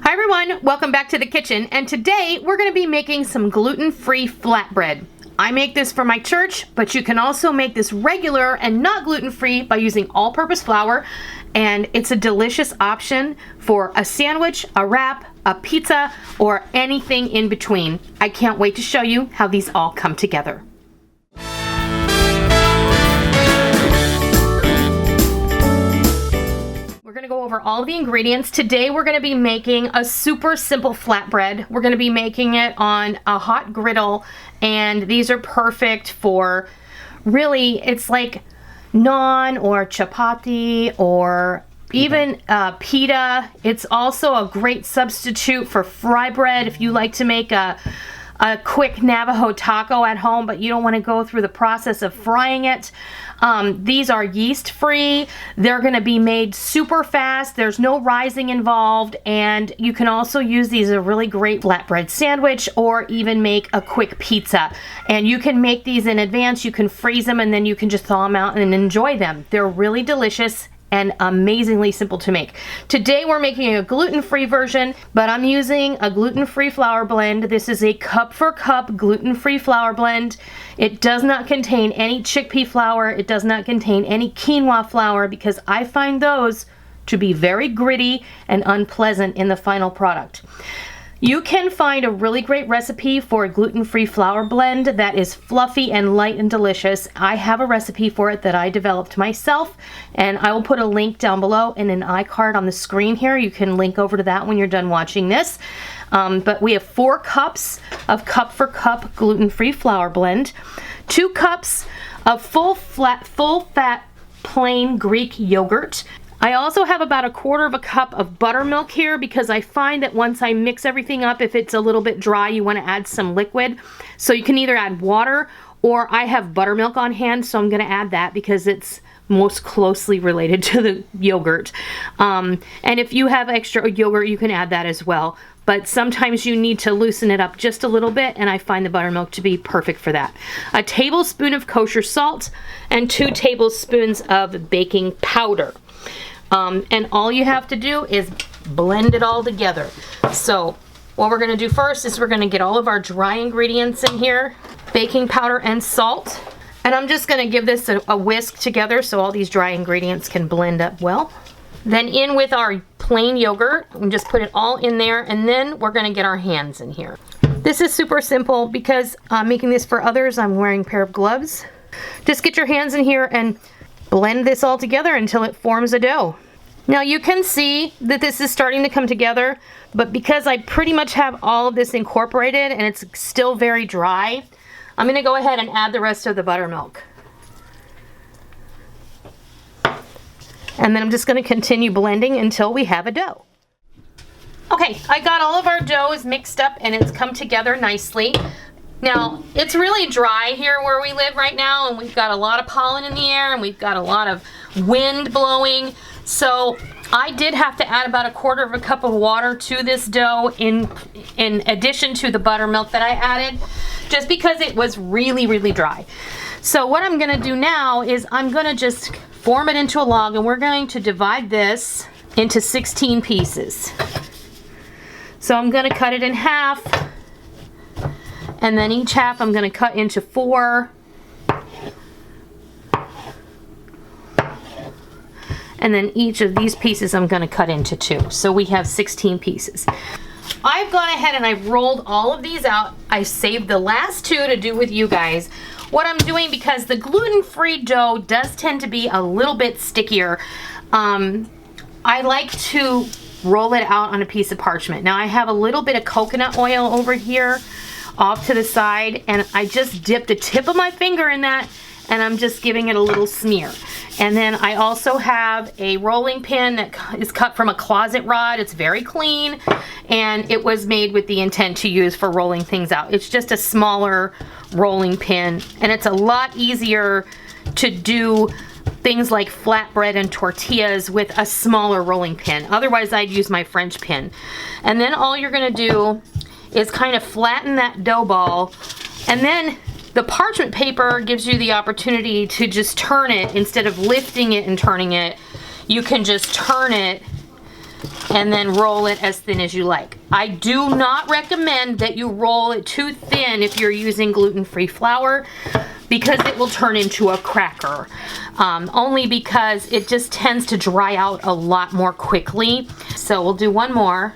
Hi everyone, welcome back to the kitchen, and today we're going to be making some gluten-free flatbread. I make this for my church, but you can also make this regular and not gluten-free by using all-purpose flour, and it's a delicious option for a sandwich, a wrap, a pizza, or anything in between. I can't wait to show you how these all come together. We're going to go over all of the ingredients. Today we're going to be making a super simple flatbread. We're going to be making it on a hot griddle, and these are perfect for, really, it's like naan or chapati or even pita. It's also a great substitute for fry bread if you like to make a quick Navajo taco at home, but you don't want to go through the process of frying it. These are yeast free. They're going to be made super fast. There's no rising involved, and you can also use these as a really great flatbread sandwich or even make a quick pizza. And you can make these in advance. You can freeze them and then you can just thaw them out and enjoy them. They're really delicious and amazingly simple to make. Today we're making a gluten-free version, but I'm using a gluten-free flour blend. This is a cup for cup gluten-free flour blend. It does not contain any chickpea flour. It does not contain any quinoa flour because I find those to be very gritty and unpleasant in the final product. You can find a really great recipe for a gluten-free flour blend that is fluffy and light and delicious. I have a recipe for it that I developed myself, and I will put a link down below and an iCard on the screen here. You can link over to that when you're done watching this. But we have 4 cups of cup for cup gluten-free flour blend, 2 cups of full fat plain Greek yogurt. I also have about 1/4 cup of buttermilk here because I find that once I mix everything up, if it's a little bit dry, you want to add some liquid. So you can either add water, or I have buttermilk on hand, so I'm going to add that because it's most closely related to the yogurt. And if you have extra yogurt, you can add that as well. But sometimes you need to loosen it up just a little bit, and I find the buttermilk to be perfect for that. A tablespoon of kosher salt and 2 tablespoons of baking powder. And all you have to do is blend it all together. So what we're going to do first is we're going to get all of our dry ingredients in here, baking powder and salt. And I'm just going to give this a whisk together so all these dry ingredients can blend up well. Then in with our plain yogurt, and just put it all in there, and then we're going to get our hands in here. This is super simple because I'm making this for others. I'm wearing a pair of gloves. Just get your hands in here and blend this all together until it forms a dough. Now you can see that this is starting to come together, but because I pretty much have all of this incorporated and it's still very dry, I'm going to go ahead and add the rest of the buttermilk. And then I'm just going to continue blending until we have a dough. Okay, I got all of our doughs mixed up and it's come together nicely. Now, it's really dry here where we live right now, and we've got a lot of pollen in the air, and we've got a lot of wind blowing. So I did have to add about 1/4 cup of water to this dough in addition to the buttermilk that I added, just because it was really, really dry. So what I'm gonna do now is I'm gonna just form it into a log, and we're going to divide this into 16 pieces. So I'm gonna cut it in half. And then each half I'm going to cut into 4. And then each of these pieces I'm going to cut into 2. So we have 16 pieces. I've gone ahead and I've rolled all of these out. I saved the last 2 to do with you guys. What I'm doing, because the gluten-free dough does tend to be a little bit stickier, I like to roll it out on a piece of parchment. Now I have a little bit of coconut oil over here off to the side, and I just dipped the tip of my finger in that, and I'm just giving it a little smear. And then I also have a rolling pin that is cut from a closet rod. It's very clean, and it was made with the intent to use for rolling things out. It's just a smaller rolling pin, and it's a lot easier to do things like flatbread and tortillas with a smaller rolling pin. Otherwise I'd use my French pin. And then all you're gonna do is kind of flatten that dough ball, and then the parchment paper gives you the opportunity to just turn it. Instead of lifting it and turning it, you can just turn it and then roll it as thin as you like. I do not recommend that you roll it too thin if you're using gluten-free flour, because it will turn into a cracker. Only because it just tends to dry out a lot more quickly. So we'll do one more.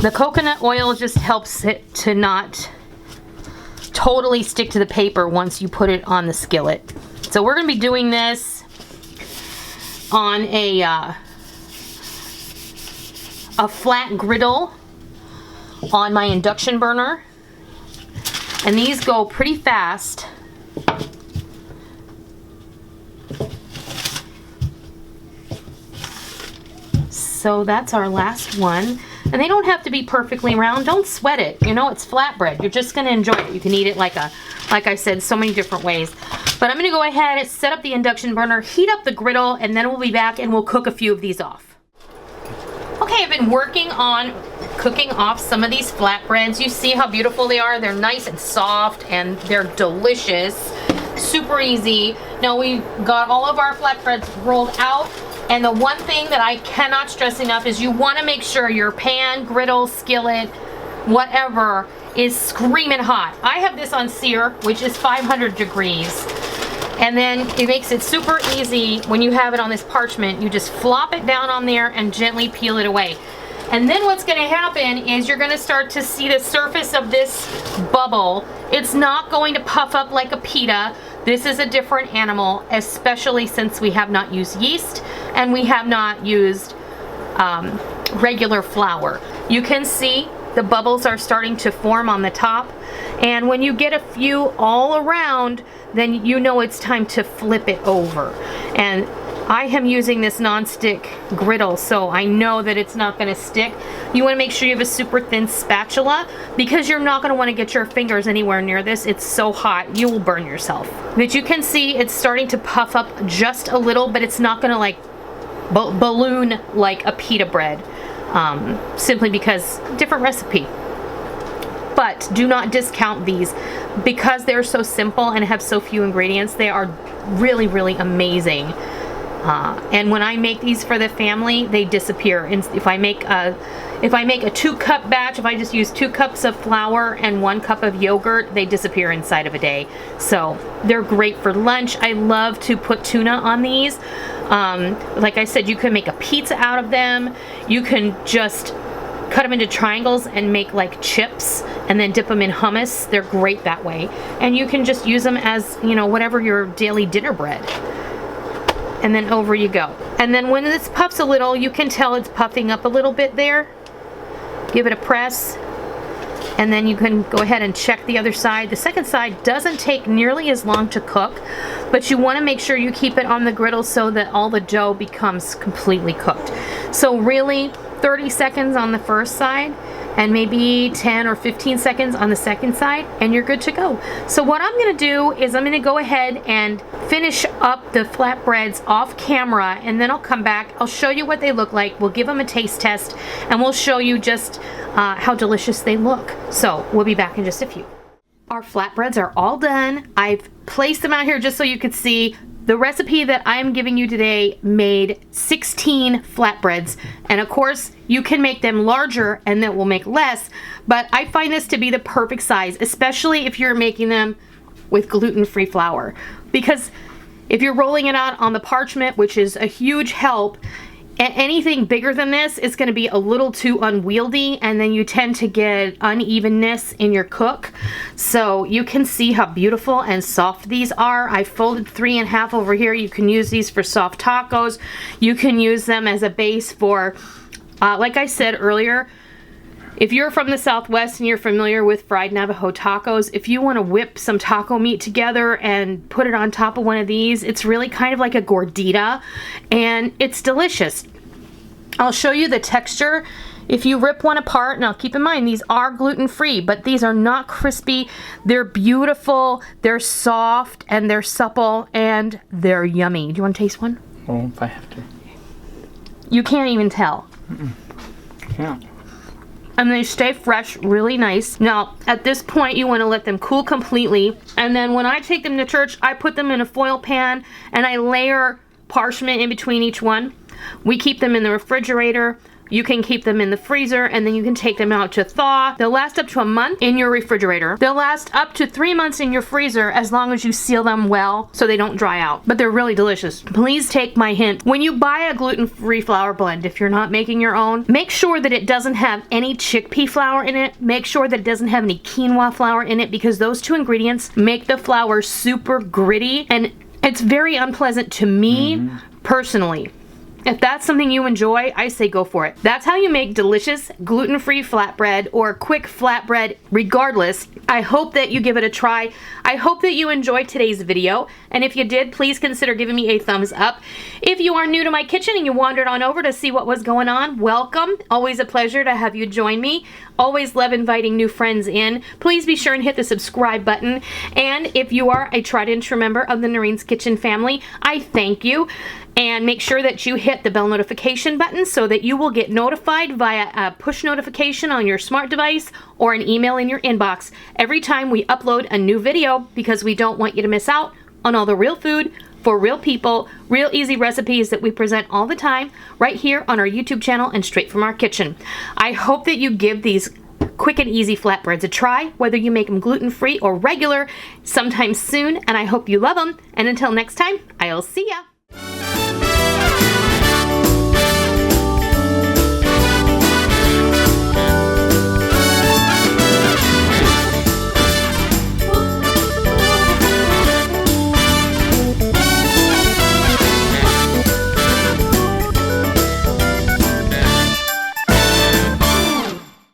The coconut oil just helps it to not totally stick to the paper once you put it on the skillet. So we're going to be doing this on a flat griddle on my induction burner, and these go pretty fast. So that's our last one. And they don't have to be perfectly round. Don't sweat it. You know, it's flatbread. You're just going to enjoy it. You can eat it like I said, so many different ways. But I'm going to go ahead and set up the induction burner, heat up the griddle, and then we'll be back and we'll cook a few of these off. Okay, I've been working on cooking off some of these flatbreads. You see how beautiful they are? They're nice and soft and they're delicious. Super easy. Now we got all of our flatbreads rolled out. And the one thing that I cannot stress enough is you want to make sure your pan, griddle, skillet, whatever, is screaming hot. I have this on sear, which is 500 degrees. And then it makes it super easy when you have it on this parchment. You just flop it down on there and gently peel it away. And then what's going to happen is you're going to start to see the surface of this bubble. It's not going to puff up like a pita. This is a different animal, especially since we have not used yeast and we have not used regular flour. You can see the bubbles are starting to form on the top, and when you get a few all around, then you know it's time to flip it over. And I am using this non-stick griddle, so I know that it's not going to stick. You want to make sure you have a super thin spatula, because you're not going to want to get your fingers anywhere near this. It's so hot, you will burn yourself. But you can see it's starting to puff up just a little, but it's not going to like balloon like a pita bread, simply because different recipe. But do not discount these, because they're so simple and have so few ingredients. They are really, really amazing. And when I make these for the family, they disappear. And if I make a 2-cup batch, if I just use 2 cups of flour and 1 cup of yogurt, they disappear inside of a day. So they're great for lunch. I love to put tuna on these. Like I said, you can make a pizza out of them. You can just cut them into triangles and make like chips and then dip them in hummus. They're great that way. And you can just use them as, you know, whatever your daily dinner bread. And then over you go. And then when this puffs a little, you can tell it's puffing up a little bit there. Give it a press, and then you can go ahead and check the other side. The second side doesn't take nearly as long to cook, but you want to make sure you keep it on the griddle so that all the dough becomes completely cooked. So really 30 seconds on the first side, and maybe 10 or 15 seconds on the second side, and you're good to go. So what I'm going to do is I'm going to go ahead and finish up the flatbreads off camera, and then I'll come back. I'll show you what they look like. We'll give them a taste test, and we'll show you just how delicious they look. So we'll be back in just a few. Our flatbreads are all done. I've placed them out here just so you could see. The recipe that I'm giving you today made 16 flatbreads, and of course you can make them larger and that will make less, but I find this to be the perfect size, especially if you're making them with gluten-free flour, because if you're rolling it out on the parchment, which is a huge help, anything bigger than this is going to be a little too unwieldy, and then you tend to get unevenness in your cook. So you can see how beautiful and soft these are. I folded 3 in half over here. You can use these for soft tacos. You can use them as a base for, like I said earlier, if you're from the Southwest and you're familiar with fried Navajo tacos, if you want to whip some taco meat together and put it on top of one of these, it's really kind of like a gordita, and it's delicious. I'll show you the texture. If you rip one apart, now keep in mind these are gluten-free, but these are not crispy. They're beautiful, they're soft, and they're supple, and they're yummy. Do you want to taste one? Oh, if I have to. You can't even tell. Yeah. And they stay fresh, really nice. Now, at this point, you want to let them cool completely. And then when I take them to church, I put them in a foil pan and I layer parchment in between each one. We keep them in the refrigerator. You can keep them in the freezer, and then you can take them out to thaw. They'll last up to a month in your refrigerator. They'll last up to 3 months in your freezer as long as you seal them well so they don't dry out. But they're really delicious. Please take my hint. When you buy a gluten-free flour blend, if you're not making your own, make sure that it doesn't have any chickpea flour in it. Make sure that it doesn't have any quinoa flour in it, because those two ingredients make the flour super gritty, and it's very unpleasant to me personally. If that's something you enjoy, I say go for it. That's how you make delicious gluten-free flatbread or quick flatbread regardless. I hope that you give it a try. I hope that you enjoyed today's video. And if you did, please consider giving me a thumbs up. If you are new to my kitchen and you wandered on over to see what was going on, welcome. Always a pleasure to have you join me. Always love inviting new friends in. Please be sure and hit the subscribe button. And if you are a tried and true member of the Noreen's Kitchen family, I thank you. And make sure that you hit the bell notification button so that you will get notified via a push notification on your smart device or an email in your inbox every time we upload a new video, because we don't want you to miss out on all the real food for real people, real easy recipes that we present all the time right here on our YouTube channel and straight from our kitchen. I hope that you give these quick and easy flatbreads a try, whether you make them gluten-free or regular, sometime soon, and I hope you love them. And until next time, I'll see ya.